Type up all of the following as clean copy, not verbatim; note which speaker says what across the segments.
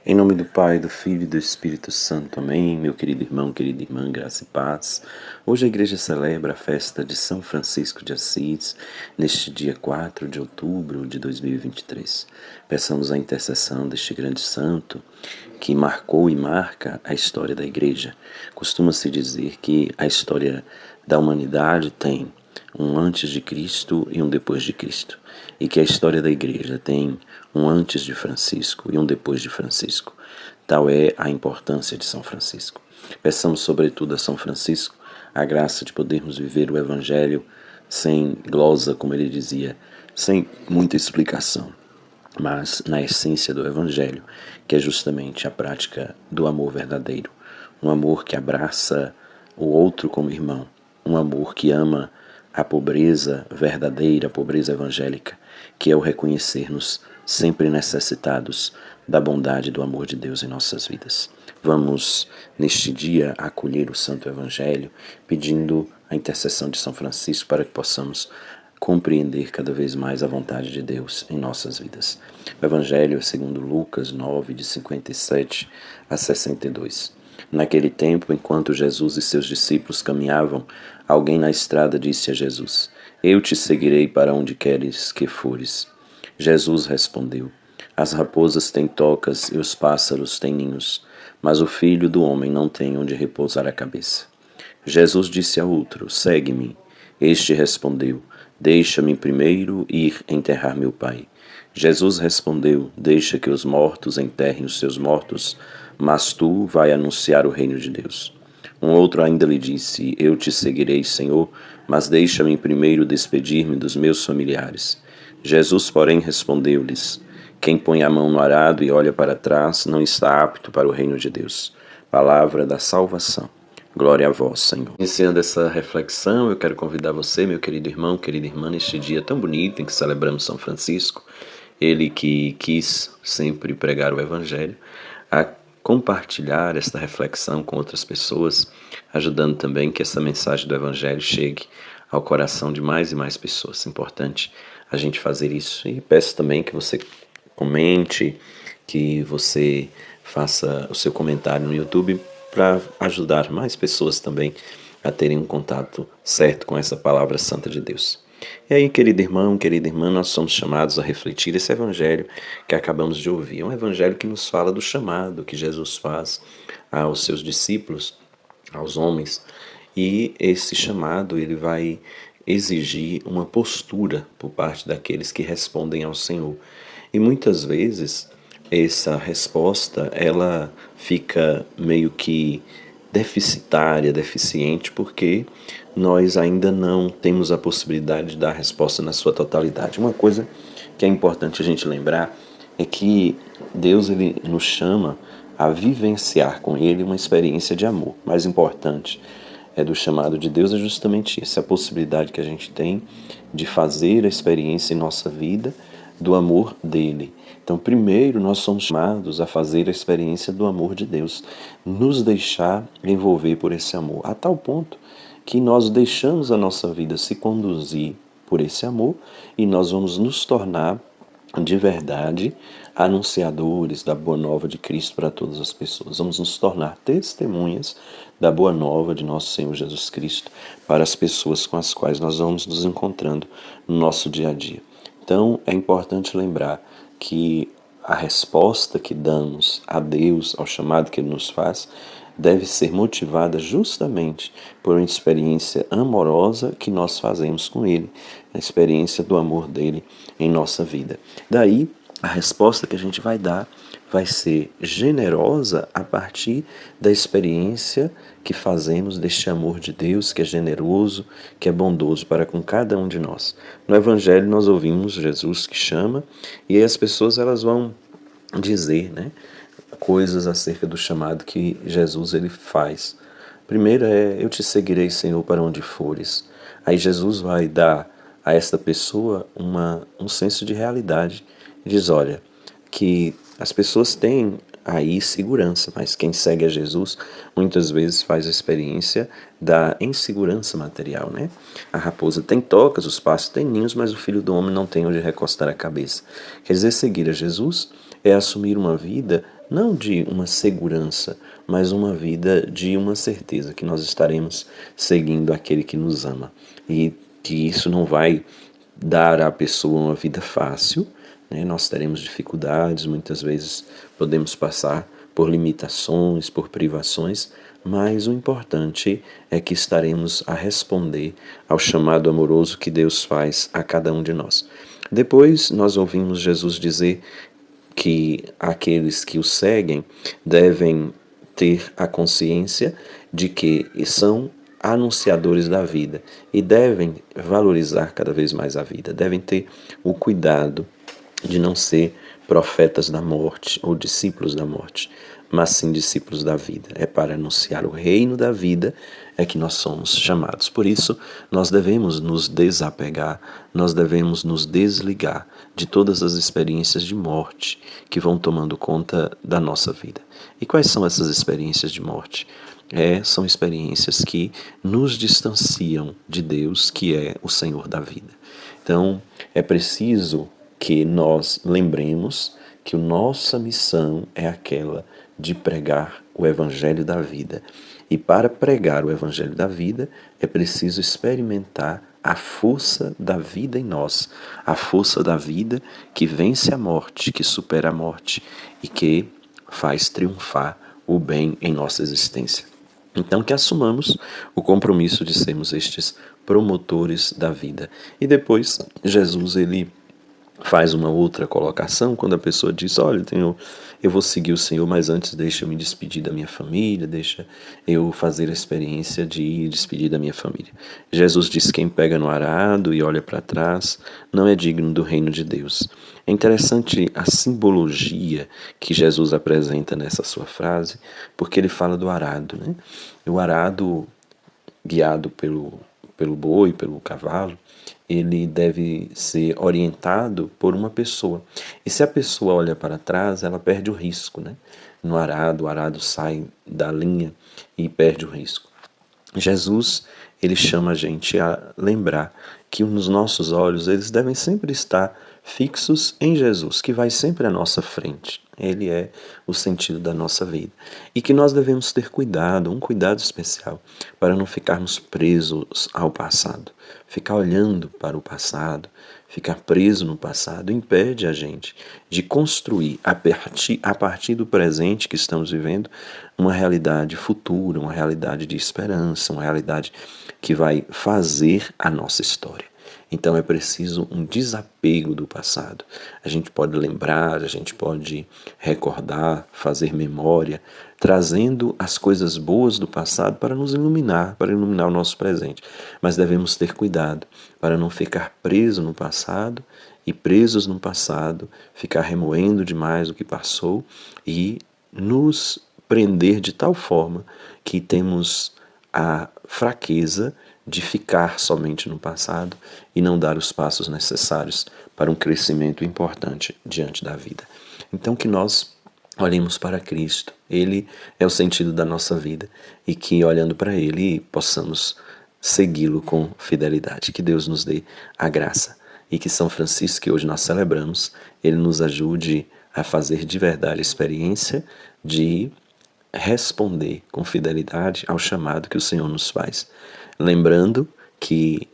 Speaker 1: Em nome do Pai, do Filho e do Espírito Santo. Amém. Meu querido irmão, querida irmã, graça e paz. Hoje a igreja celebra a festa de São Francisco de Assis, neste dia 4 de outubro de 2023. Peçamos a intercessão deste grande santo que marcou e marca a história da igreja. Costuma-se dizer que a história da humanidade tem um antes de Cristo e um depois de Cristo, e que a história da igreja tem um antes de Francisco e um depois de Francisco. Tal é a importância de São Francisco. Peçamos sobretudo a São Francisco a graça de podermos viver o Evangelho sem glosa, como ele dizia, sem muita explicação, mas na essência do Evangelho, que é justamente a prática do amor verdadeiro, um amor que abraça o outro como irmão, um amor que ama a pobreza verdadeira, a pobreza evangélica, que é o reconhecer-nos sempre necessitados da bondade e do amor de Deus em nossas vidas. Vamos, neste dia, acolher o Santo Evangelho, pedindo a intercessão de São Francisco para que possamos compreender cada vez mais a vontade de Deus em nossas vidas. O Evangelho é segundo Lucas 9, de 57 a 62. Naquele tempo, enquanto Jesus e seus discípulos caminhavam, alguém na estrada disse a Jesus: Eu te seguirei para onde queres que fores. Jesus respondeu: As raposas têm tocas e os pássaros têm ninhos, mas o Filho do homem não tem onde repousar a cabeça. Jesus disse a outro: Segue-me. Este respondeu: Deixa-me primeiro ir enterrar meu pai. Jesus respondeu: Deixa que os mortos enterrem os seus mortos, mas tu vai anunciar o reino de Deus. Um outro ainda lhe disse: Eu te seguirei, Senhor, mas deixa-me primeiro despedir-me dos meus familiares. Jesus, porém, respondeu-lhes: Quem põe a mão no arado e olha para trás não está apto para o reino de Deus. Palavra da salvação. Glória a vós, Senhor. Iniciando essa reflexão, eu quero convidar você, meu querido irmão, querida irmã, neste dia tão bonito em que celebramos São Francisco, ele que quis sempre pregar o Evangelho, a compartilhar esta reflexão com outras pessoas, ajudando também que essa mensagem do Evangelho chegue ao coração de mais e mais pessoas. É importante a gente fazer isso, e peço também que você comente, que você faça o seu comentário no YouTube para ajudar mais pessoas também a terem um contato certo com essa palavra santa de Deus. E aí, querido irmão, querida irmã, nós somos chamados a refletir esse evangelho que acabamos de ouvir. É um evangelho que nos fala do chamado que Jesus faz aos seus discípulos, aos homens, e esse chamado ele vai exigir uma postura por parte daqueles que respondem ao Senhor. E muitas vezes essa resposta ela fica meio que deficitária, deficiente, porque nós ainda não temos a possibilidade de dar a resposta na sua totalidade. Uma coisa que é importante a gente lembrar é que Deus ele nos chama a vivenciar com Ele uma experiência de amor. Mais importante do chamado de Deus é justamente isso, a possibilidade que a gente tem de fazer a experiência em nossa vida do amor dele. Então, primeiro, nós somos chamados a fazer a experiência do amor de Deus, nos deixar envolver por esse amor, a tal ponto que nós deixamos a nossa vida se conduzir por esse amor e nós vamos nos tornar de verdade anunciadores da boa nova de Cristo para todas as pessoas. Vamos nos tornar testemunhas da boa nova de nosso Senhor Jesus Cristo para as pessoas com as quais nós vamos nos encontrando no nosso dia a dia. Então, é importante lembrar que a resposta que damos a Deus, ao chamado que Ele nos faz, deve ser motivada justamente por uma experiência amorosa que nós fazemos com Ele, a experiência do amor dEle em nossa vida. Daí, a resposta que a gente vai dar vai ser generosa a partir da experiência que fazemos deste amor de Deus, que é generoso, que é bondoso para com cada um de nós. No Evangelho nós ouvimos Jesus que chama, e aí as pessoas elas vão dizer, coisas acerca do chamado que Jesus ele faz. Primeiro eu te seguirei, Senhor, para onde fores. Aí Jesus vai dar a esta pessoa um senso de realidade. Diz, olha, que as pessoas têm aí segurança, mas quem segue a Jesus muitas vezes faz a experiência da insegurança material, A raposa tem tocas, os pássaros têm ninhos, mas o Filho do Homem não tem onde recostar a cabeça. Quer dizer, seguir a Jesus é assumir uma vida não de uma segurança, mas uma vida de uma certeza que nós estaremos seguindo aquele que nos ama e que isso não vai dar à pessoa uma vida fácil, né? Nós teremos dificuldades, muitas vezes podemos passar por limitações, por privações, mas o importante é que estaremos a responder ao chamado amoroso que Deus faz a cada um de nós. Depois nós ouvimos Jesus dizer que aqueles que o seguem devem ter a consciência de que são anunciadores da vida e devem valorizar cada vez mais a vida, devem ter o cuidado de não ser profetas da morte ou discípulos da morte, mas sim discípulos da vida. É para anunciar o reino da vida é que nós somos chamados. Por isso, nós devemos nos desapegar, nós devemos nos desligar de todas as experiências de morte que vão tomando conta da nossa vida. E quais são essas experiências de morte? São experiências que nos distanciam de Deus, que é o Senhor da vida. Então, é preciso que nós lembremos que a nossa missão é aquela de pregar o Evangelho da vida. E para pregar o Evangelho da vida, é preciso experimentar a força da vida em nós, a força da vida que vence a morte, que supera a morte e que faz triunfar o bem em nossa existência. Então, que assumamos o compromisso de sermos estes promotores da vida. E depois, Jesus, ele faz uma outra colocação quando a pessoa diz: olha, eu vou seguir o Senhor, mas antes deixa eu me despedir da minha família, deixa eu fazer a experiência de ir despedir da minha família. Jesus diz: quem pega no arado e olha para trás não é digno do reino de Deus. É interessante a simbologia que Jesus apresenta nessa sua frase, porque ele fala do arado, né? O arado, guiado pelo boi, pelo cavalo, ele deve ser orientado por uma pessoa. E se a pessoa olha para trás, ela perde o risco, né? No arado, o arado sai da linha e perde o risco. Jesus, ele chama a gente a lembrar que os nossos olhos, eles devem sempre estar fixos em Jesus, que vai sempre à nossa frente. Ele é o sentido da nossa vida. E que nós devemos ter cuidado, um cuidado especial, para não ficarmos presos ao passado. Ficar olhando para o passado, ficar preso no passado, impede a gente de construir, a partir do presente que estamos vivendo, uma realidade futura, uma realidade de esperança, uma realidade que vai fazer a nossa história. Então é preciso um desapego do passado. A gente pode lembrar, a gente pode recordar, fazer memória, trazendo as coisas boas do passado para nos iluminar, para iluminar o nosso presente. Mas devemos ter cuidado para não ficar preso no passado e presos no passado, ficar remoendo demais o que passou e nos prender de tal forma que temos a fraqueza de ficar somente no passado e não dar os passos necessários para um crescimento importante diante da vida. Então que nós olhemos para Cristo, Ele é o sentido da nossa vida e que olhando para Ele possamos segui-lo com fidelidade. Que Deus nos dê a graça e que São Francisco, que hoje nós celebramos, ele nos ajude a fazer de verdade a experiência de responder com fidelidade ao chamado que o Senhor nos faz. Lembrando que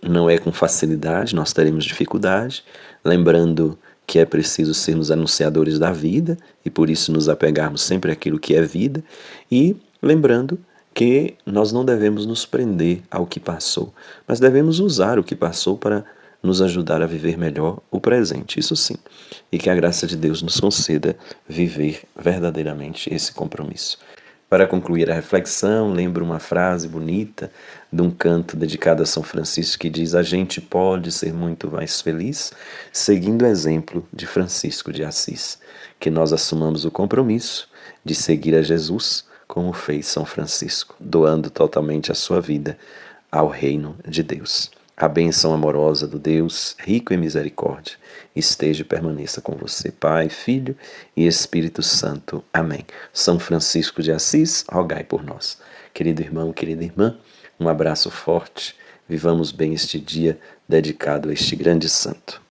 Speaker 1: não é com facilidade, nós teremos dificuldade, lembrando que é preciso sermos anunciadores da vida e por isso nos apegarmos sempre àquilo que é vida, e lembrando que nós não devemos nos prender ao que passou, mas devemos usar o que passou para nos ajudar a viver melhor o presente, isso sim, e que a graça de Deus nos conceda viver verdadeiramente esse compromisso. Para concluir a reflexão, lembro uma frase bonita de um canto dedicado a São Francisco que diz: a gente pode ser muito mais feliz seguindo o exemplo de Francisco de Assis. Que nós assumamos o compromisso de seguir a Jesus como fez São Francisco, doando totalmente a sua vida ao reino de Deus. A bênção amorosa do Deus, rico em misericórdia, esteja e permaneça com você, Pai, Filho e Espírito Santo. Amém. São Francisco de Assis, rogai por nós. Querido irmão, querida irmã, um abraço forte. Vivamos bem este dia dedicado a este grande santo.